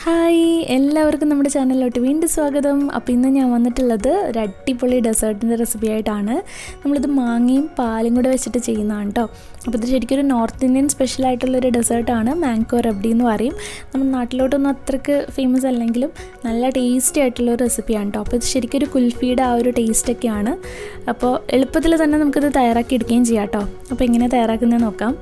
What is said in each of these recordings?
Hi, എല്ലാവർക്കും നമ്മുടെ ചാനലിലോട്ട് വീണ്ടും സ്വാഗതം. അപ്പോൾ ഇന്ന് ഞാൻ വന്നിട്ടുള്ളത് ഒരു അടിപൊളി ഡെസേർട്ടിൻ്റെ റെസിപ്പി ആയിട്ടാണ്. നമ്മളിത് മാങ്ങയും പാലും കൂടെ വെച്ചിട്ട് ചെയ്യുന്നതാണ് കേട്ടോ. അപ്പോൾ ഇത് ശരിക്കും ഒരു നോർത്ത് ഇന്ത്യൻ സ്പെഷ്യലായിട്ടുള്ളൊരു ഡെസേർട്ടാണ്. മാംഗോ റബ്ഡി എന്ന് പറയും. നമ്മുടെ നാട്ടിലോട്ടൊന്നും അത്രയ്ക്ക് ഫേമസ് അല്ലെങ്കിലും നല്ല ടേസ്റ്റി ആയിട്ടുള്ളൊരു റെസിപ്പിയാണ് കേട്ടോ. അപ്പോൾ ഇത് ശരിക്കും ഒരു കുൽഫിയുടെ ആ ഒരു ടേസ്റ്റൊക്കെയാണ്. അപ്പോൾ എളുപ്പത്തിൽ തന്നെ നമുക്കിത് തയ്യാറാക്കി എടുക്കുകയും ചെയ്യാം കേട്ടോ. അപ്പോൾ എങ്ങനെ തയ്യാറാക്കുന്നത് നോക്കാം.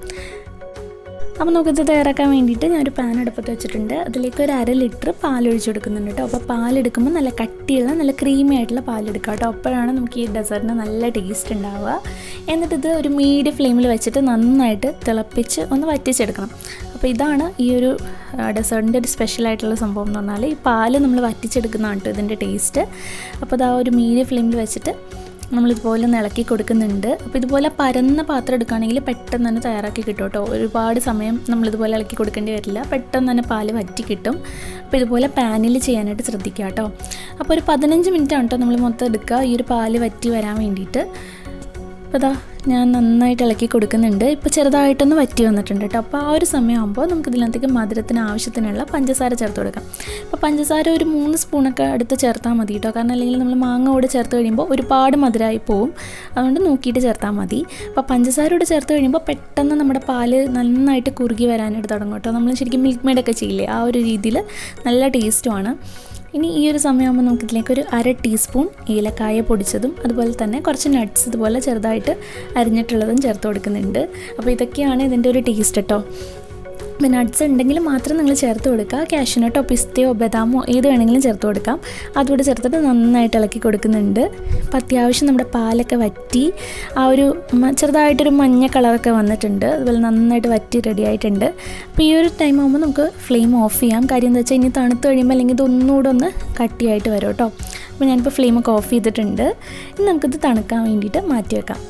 അപ്പോൾ നമുക്കിത് തയ്യാറാക്കാൻ വേണ്ടിയിട്ട് ഞാനൊരു പാൻ അടുപ്പത്ത് വെച്ചിട്ടുണ്ട്. അതിലേക്ക് ഒരു 1/2 ലിറ്റർ പാലൊഴിച്ച് കൊടുക്കുന്നുണ്ട് കേട്ടോ. അപ്പോൾ പാലെടുക്കുമ്പോൾ നല്ല കട്ടിയുള്ള നല്ല ക്രീമി ആയിട്ടുള്ള പാലെടുക്കുക കേട്ടോ. അപ്പോഴാണ് നമുക്ക് ഈ ഡെസേർട്ടിന് നല്ല ടേസ്റ്റ് ഉണ്ടാവുക. എന്നിട്ടിത് ഒരു മീഡിയം ഫ്ലെയിമിൽ വെച്ചിട്ട് നന്നായിട്ട് തിളപ്പിച്ച് ഒന്ന് വറ്റിച്ചെടുക്കണം. അപ്പോൾ ഇതാണ് ഈ ഒരു ഡെസേർട്ടിൻ്റെ ഒരു സ്പെഷ്യലായിട്ടുള്ള സംഭവം എന്ന് പറഞ്ഞാൽ ഈ പാല് നമ്മൾ വറ്റിച്ചെടുക്കുന്നതാണ് കേട്ടോ ഇതിൻ്റെ ടേസ്റ്റ്. അപ്പോൾ അത് ആ ഒരു മീഡിയം ഫ്ലെയിമിൽ വെച്ചിട്ട് നമ്മളിതുപോലെ ഒന്ന് ഇളക്കി കൊടുക്കുന്നുണ്ട്. അപ്പോൾ ഇതുപോലെ പരന്ന പാത്രം എടുക്കുകയാണെങ്കിൽ പെട്ടെന്ന് തന്നെ തയ്യാറാക്കി കിട്ടും കേട്ടോ. ഒരുപാട് സമയം നമ്മളിതുപോലെ ഇളക്കി കൊടുക്കേണ്ടി വരില്ല, പെട്ടെന്ന് തന്നെ പാല് വറ്റി കിട്ടും. അപ്പോൾ ഇതുപോലെ പാനിൽ ചെയ്യാനായിട്ട് ശ്രദ്ധിക്കുക കേട്ടോ. അപ്പോൾ ഒരു 15 മിനിറ്റാണ് കേട്ടോ നമ്മൾ മൊത്തം എടുക്കുക ഈ ഒരു പാല് വറ്റി വരാൻ വേണ്ടിയിട്ട്. അപ്പോൾ അതാ ഞാൻ നന്നായിട്ട് ഇളക്കി കൊടുക്കുന്നുണ്ട്. ഇപ്പോൾ ചെറുതായിട്ടൊന്ന് വറ്റി വന്നിട്ടുണ്ട് കേട്ടോ. അപ്പോൾ ആ ഒരു സമയമാകുമ്പോൾ നമുക്കിതിനകത്തേക്ക് മധുരത്തിന് ആവശ്യത്തിനുള്ള പഞ്ചസാര ചേർത്ത് കൊടുക്കാം. അപ്പോൾ പഞ്ചസാര ഒരു 3 സ്പൂണൊക്കെ അടുത്ത് ചേർത്താൽ മതി കേട്ടോ. കാരണം അല്ലെങ്കിൽ നമ്മൾ മാങ്ങ കൂടെ ചേർത്ത് കഴിയുമ്പോൾ ഒരുപാട് മധുരമായി പോവും. അതുകൊണ്ട് നോക്കിയിട്ട് ചേർത്താൽ മതി. അപ്പോൾ പഞ്ചസാര കൂടെ ചേർത്ത് കഴിയുമ്പോൾ പെട്ടെന്ന് നമ്മുടെ പാല് നന്നായിട്ട് കുറുകി വരാനായിട്ട് തുടങ്ങും കേട്ടോ. നമ്മൾ ശരിക്കും മിൽക്ക് മെയ്ഡൊക്കെ ചെയ്യില്ലേ, ആ ഒരു രീതിയിൽ നല്ല ടേസ്റ്റുമാണ്. ഇനി ഈ ഒരു സമയമാകുമ്പോൾ നമുക്കിതിലേക്ക് ഒരു 1/2 ടീസ്പൂൺ ഏലക്കായ പൊടിച്ചതും അതുപോലെ തന്നെ കുറച്ച് നട്ട്സ് ഇതുപോലെ ചെറുതായിട്ട് അരിഞ്ഞിട്ടുള്ളതും ചേർത്ത് കൊടുക്കുന്നുണ്ട്. അപ്പോൾ ഇതൊക്കെയാണ് ഇതിൻ്റെ ഒരു ടേസ്റ്റ് കേട്ടോ. അപ്പോൾ നട്ട്സ് ഉണ്ടെങ്കിൽ മാത്രം നിങ്ങൾ ചേർത്ത് കൊടുക്കുക. കാഷ്യൂനട്ടോ പിസ്തയോ ബദാമോ ഏത് വേണമെങ്കിലും ചേർത്ത് കൊടുക്കാം. അതുകൂടെ ചേർത്തിട്ട് നന്നായിട്ട് ഇളക്കി കൊടുക്കുന്നുണ്ട്. അപ്പോൾ അത്യാവശ്യം നമ്മുടെ പാലൊക്കെ വറ്റി ആ ഒരു ചെറുതായിട്ടൊരു മഞ്ഞ കളറൊക്കെ വന്നിട്ടുണ്ട്. അതുപോലെ നന്നായിട്ട് വറ്റി റെഡി ആയിട്ടുണ്ട്. അപ്പോൾ ഈ ഒരു ടൈം ആകുമ്പോൾ നമുക്ക് ഫ്ലെയിം ഓഫ് ചെയ്യാം. കാര്യം എന്താ വെച്ചാൽ ഇനി തണുത്ത് കഴിയുമ്പോൾ അല്ലെങ്കിൽ ഇതൊന്നുകൂടെ ഒന്ന് കട്ടിയായിട്ട് വരും കേട്ടോ. അപ്പോൾ ഞാനിപ്പോൾ ഫ്ലെയിമൊക്കെ ഓഫ് ചെയ്തിട്ടുണ്ട്. ഇനി നമുക്കിത് തണുക്കാൻ വേണ്ടിയിട്ട് മാറ്റി വെക്കാം.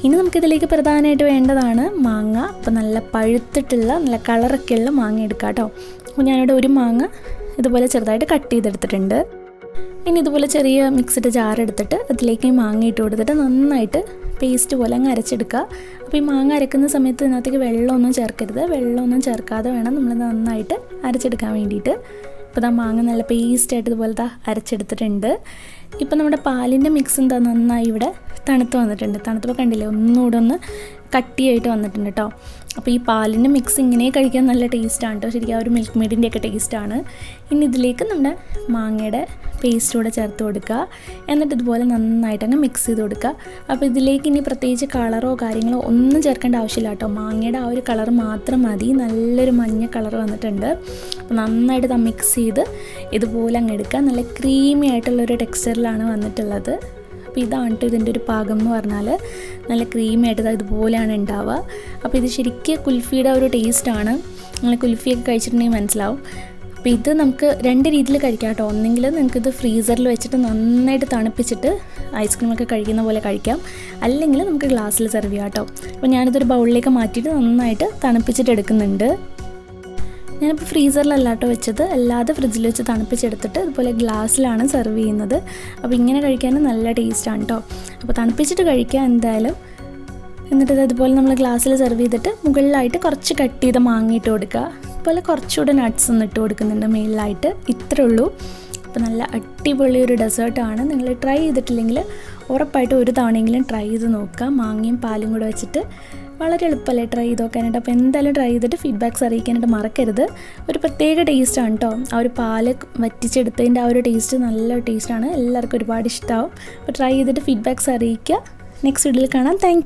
ഇനി നമുക്കിതിലേക്ക് പ്രധാനമായിട്ട് വേണ്ടതാണ് മാങ്ങ. അപ്പോൾ നല്ല പഴുത്തിട്ടുള്ള നല്ല കളറൊക്കെയുള്ള മാങ്ങ എടുക്കാം കേട്ടോ. അപ്പോൾ ഞാനിവിടെ ഒരു മാങ്ങ ഇതുപോലെ ചെറുതായിട്ട് കട്ട് ചെയ്തെടുത്തിട്ടുണ്ട്. ഇനി ഇതുപോലെ ചെറിയ മിക്സിയുടെ ജാർ എടുത്തിട്ട് അതിലേക്ക് മാങ്ങ ഇട്ട് കൊടുത്തിട്ട് നന്നായിട്ട് പേസ്റ്റ് പോലെ അങ്ങ് അരച്ചെടുക്കുക. അപ്പോൾ ഈ മാങ്ങ അരക്കുന്ന സമയത്ത് ഇതിനകത്തേക്ക് വെള്ളമൊന്നും ചേർക്കരുത്. വെള്ളമൊന്നും ചേർക്കാതെ വേണം നമ്മൾ നന്നായിട്ട് അരച്ചെടുക്കാൻ വേണ്ടിയിട്ട്. ഇപ്പോൾ മാങ്ങ നല്ല പേസ്റ്റായിട്ട് ഇതുപോലത്തെ അരച്ചെടുത്തിട്ടുണ്ട്. ഇപ്പോൾ നമ്മുടെ പാലിൻ്റെ മിക്സ് എന്താ നന്നായി ഇവിടെ തണുത്ത് വന്നിട്ടുണ്ട്. തണുത്തപ്പോൾ കണ്ടില്ലേ ഒന്നുകൂടെ ഒന്ന് കട്ടിയായിട്ട് വന്നിട്ടുണ്ട് കേട്ടോ. അപ്പോൾ ഈ പാലിൻ്റെ മിക്സ് ഇങ്ങനെ കഴിക്കാൻ നല്ല ടേസ്റ്റാണ് കേട്ടോ. ശരിക്കും ആ ഒരു മിൽക്ക് മെയ്ഡിൻ്റെയൊക്കെ ടേസ്റ്റാണ്. ഇനി ഇതിലേക്ക് നമ്മുടെ മാങ്ങയുടെ പേസ്റ്റ് കൂടെ ചേർത്ത് കൊടുക്കുക. എന്നിട്ട് ഇതുപോലെ നന്നായിട്ട് അങ്ങ് മിക്സ് ചെയ്ത് കൊടുക്കുക. അപ്പോൾ ഇതിലേക്ക് ഇനി പ്രത്യേകിച്ച് കളറോ കാര്യങ്ങളോ ഒന്നും ചേർക്കേണ്ട ആവശ്യമില്ല കേട്ടോ. മാങ്ങയുടെ ആ ഒരു കളർ മാത്രം മതി. നല്ലൊരു മഞ്ഞ കളർ വന്നിട്ടുണ്ട്. അപ്പോൾ നന്നായിട്ട് ഇത് മിക്സ് ചെയ്ത് ഇതുപോലെ അങ്ങ് എടുക്കുക. നല്ല ക്രീമി ആയിട്ടുള്ളൊരു ടെക്സ്ചറിലാണ് വന്നിട്ടുള്ളത്. അപ്പോൾ ഇതാണ് കേട്ടോ ഇതിൻ്റെ ഒരു പാകം എന്ന് പറഞ്ഞാൽ. നല്ല ക്രീമി ആയിട്ട് ഇതുപോലെയാണ് ഉണ്ടാവുക. അപ്പോൾ ഇത് ശരിക്കും കുൽഫിയുടെ ഒരു ടേസ്റ്റാണ്. നിങ്ങൾ കുൽഫിയൊക്കെ കഴിച്ചിട്ടുണ്ടെങ്കിൽ മനസ്സിലാവും. അപ്പോൾ ഇത് നമുക്ക് 2 രീതിയിൽ കഴിക്കാം കേട്ടോ. ഒന്നെങ്കിൽ നിങ്ങൾക്കിത് ഫ്രീസറിൽ വെച്ചിട്ട് നന്നായിട്ട് തണുപ്പിച്ചിട്ട് ഐസ്ക്രീമൊക്കെ കഴിക്കുന്ന പോലെ കഴിക്കാം. അല്ലെങ്കിൽ നമുക്ക് ഗ്ലാസ്സിൽ സെർവ് ചെയ്യാം കേട്ടോ. അപ്പോൾ ഞാനിതൊരു ബൗളിലേക്ക് മാറ്റിയിട്ട് നന്നായിട്ട് തണുപ്പിച്ചിട്ട് എടുക്കുന്നുണ്ട്. ഞാനിപ്പോൾ ഫ്രീസറിലല്ല കേട്ടോ വെച്ചത്, അല്ലാതെ ഫ്രിഡ്ജിൽ വെച്ച് തണുപ്പിച്ചെടുത്തിട്ട് ഇതുപോലെ ഗ്ലാസ്സിലാണ് സെർവ് ചെയ്യുന്നത്. അപ്പോൾ ഇങ്ങനെ കഴിക്കാനും നല്ല ടേസ്റ്റാണ് കേട്ടോ. അപ്പോൾ തണുപ്പിച്ചിട്ട് കഴിക്കുക എന്തായാലും. എന്നിട്ട് ഇതുപോലെ നമ്മൾ ഗ്ലാസ്സിൽ സെർവ് ചെയ്തിട്ട് മുകളിലായിട്ട് കുറച്ച് കട്ട് ചെയ്ത് മാങ്ങിയിട്ട് കൊടുക്കുക. അതുപോലെ കുറച്ചുകൂടെ നട്ട്സ് ഒന്ന് ഇട്ട് കൊടുക്കുന്നുണ്ട് മുകളിലായിട്ട്. ഇത്രേ ഉള്ളൂ. അപ്പോൾ നല്ല അടിപൊളി ഒരു ഡെസേർട്ടാണ്. നിങ്ങൾ ട്രൈ ചെയ്തിട്ടില്ലെങ്കിൽ ഉറപ്പായിട്ടും ഒരു തവണയെങ്കിലും ട്രൈ ചെയ്ത് നോക്കുക. മാങ്ങയും പാലും കൂടെ വെച്ചിട്ട് വളരെ എളുപ്പമല്ലേ ട്രൈ ചെയ്ത് നോക്കാനായിട്ട്. അപ്പോൾ എന്തായാലും ട്രൈ ചെയ്തിട്ട് ഫീഡ്ബാക്ക്സ് അറിയിക്കാനായിട്ട് മറക്കരുത്. ഒരു പ്രത്യേക ടേസ്റ്റാണ് കേട്ടോ. ആ ഒരു പാല് വറ്റിച്ചെടുത്തതിൻ്റെ ആ ഒരു ടേസ്റ്റ് നല്ല ടേസ്റ്റാണ്. എല്ലാവർക്കും ഒരുപാട് ഇഷ്ടമാവും. അപ്പോൾ ട്രൈ ചെയ്തിട്ട് ഫീഡ്ബാക്ക്സ് അറിയിക്കുക. നെക്സ്റ്റ് വീഡിയോയിൽ കാണാം. Thank you.